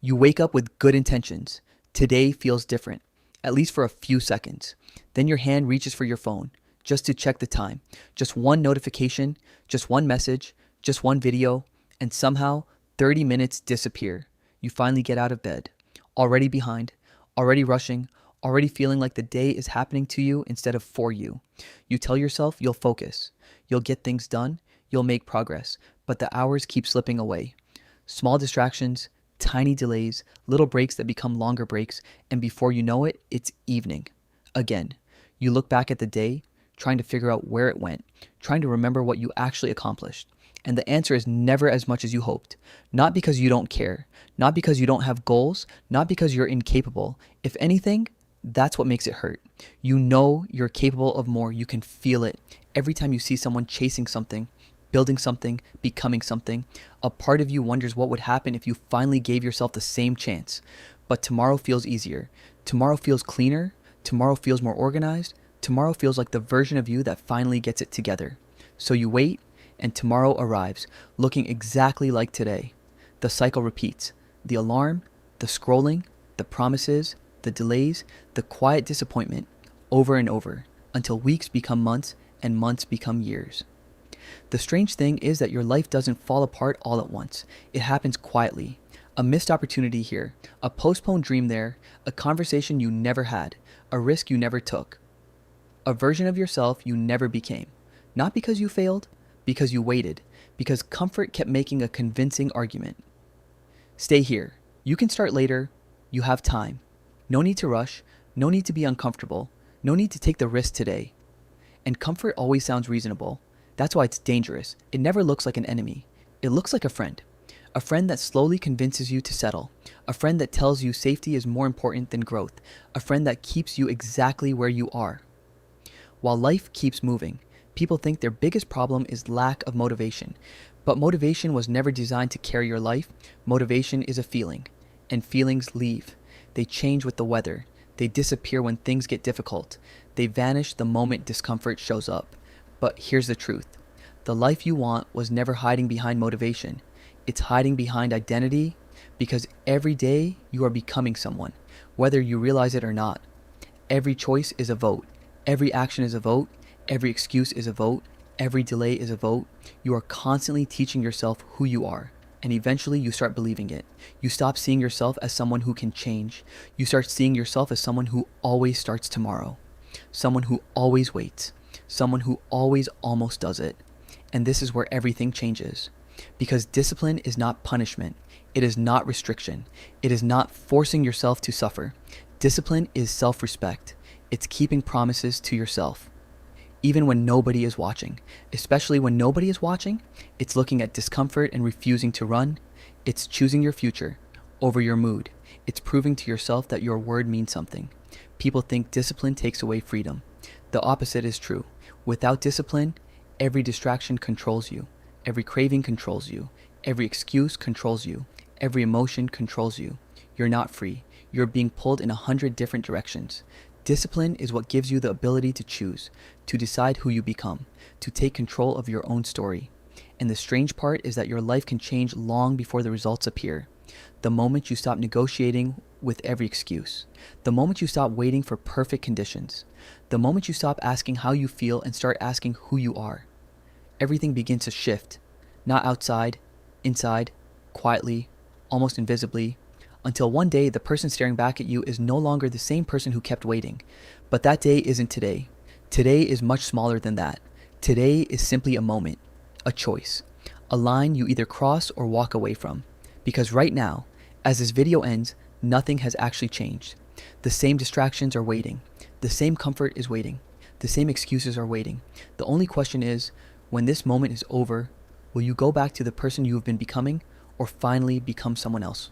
You wake up with good intentions. Today feels different, at least for a few seconds. Then your hand reaches for your phone just to check the time. Just one notification, just one message, just one video, and somehow 30 minutes disappear. You finally get out of bed, already behind, already rushing, already feeling like the day is happening to you instead of for you. You tell yourself you'll focus, you'll get things done, you'll make progress, but the hours keep slipping away. Small distractions, tiny delays, little breaks that become longer breaks, and before you know it, it's evening. Again, you look back at the day, trying to figure out where it went, trying to remember what you actually accomplished. And the answer is never as much as you hoped. Not because you don't care, not because you don't have goals, not because you're incapable. If anything, that's what makes it hurt. You know you're capable of more. You can feel it. Every time you see someone chasing something, building something, becoming something, a part of you wonders what would happen if you finally gave yourself the same chance. But tomorrow feels easier. Tomorrow feels cleaner. Tomorrow feels more organized. Tomorrow feels like the version of you that finally gets it together. So you wait, and tomorrow arrives, looking exactly like today. The cycle repeats. The alarm, the scrolling, the promises, the delays, the quiet disappointment, over and over, until weeks become months and months become years. The strange thing is that your life doesn't fall apart all at once. It happens quietly. A missed opportunity here, a postponed dream there, a conversation you never had, a risk you never took, a version of yourself you never became. Not because you failed, because you waited, because comfort kept making a convincing argument. Stay here. You can start later. You have time. No need to rush. No need to be uncomfortable. No need to take the risk today. And comfort always sounds reasonable. That's why it's dangerous. It never looks like an enemy. It looks like a friend. A friend that slowly convinces you to settle. A friend that tells you safety is more important than growth. A friend that keeps you exactly where you are. While life keeps moving, people think their biggest problem is lack of motivation. But motivation was never designed to carry your life. Motivation is a feeling. And feelings leave. They change with the weather. They disappear when things get difficult. They vanish the moment discomfort shows up. But here's the truth. The life you want was never hiding behind motivation. It's hiding behind identity, because every day you are becoming someone, whether you realize it or not. Every choice is a vote. Every action is a vote. Every excuse is a vote. Every delay is a vote. You are constantly teaching yourself who you are. And eventually you start believing it. You stop seeing yourself as someone who can change. You start seeing yourself as someone who always starts tomorrow. Someone who always waits. Someone who always almost does it. And this is where everything changes. Because discipline is not punishment. It is not restriction. It is not forcing yourself to suffer. Discipline is self-respect. It's keeping promises to yourself. Even when nobody is watching. Especially when nobody is watching, it's looking at discomfort and refusing to run. It's choosing your future over your mood. It's proving to yourself that your word means something. People think discipline takes away freedom. The opposite is true. Without discipline, every distraction controls you. Every craving controls you. Every excuse controls you. Every emotion controls you. You're not free. You're being pulled in 100 different directions. Discipline is what gives you the ability to choose, to decide who you become, to take control of your own story. And the strange part is that your life can change long before the results appear. The moment you stop negotiating with every excuse. The moment you stop waiting for perfect conditions. The moment you stop asking how you feel and start asking who you are. Everything begins to shift, not outside, inside, quietly, almost invisibly, until one day the person staring back at you is no longer the same person who kept waiting. But that day isn't today. Today is much smaller than that. Today is simply a moment, a choice, a line you either cross or walk away from. Because right now, as this video ends, nothing has actually changed. The same distractions are waiting. The same comfort is waiting. The same excuses are waiting. The only question is, when this moment is over, will you go back to the person you have been becoming or finally become someone else?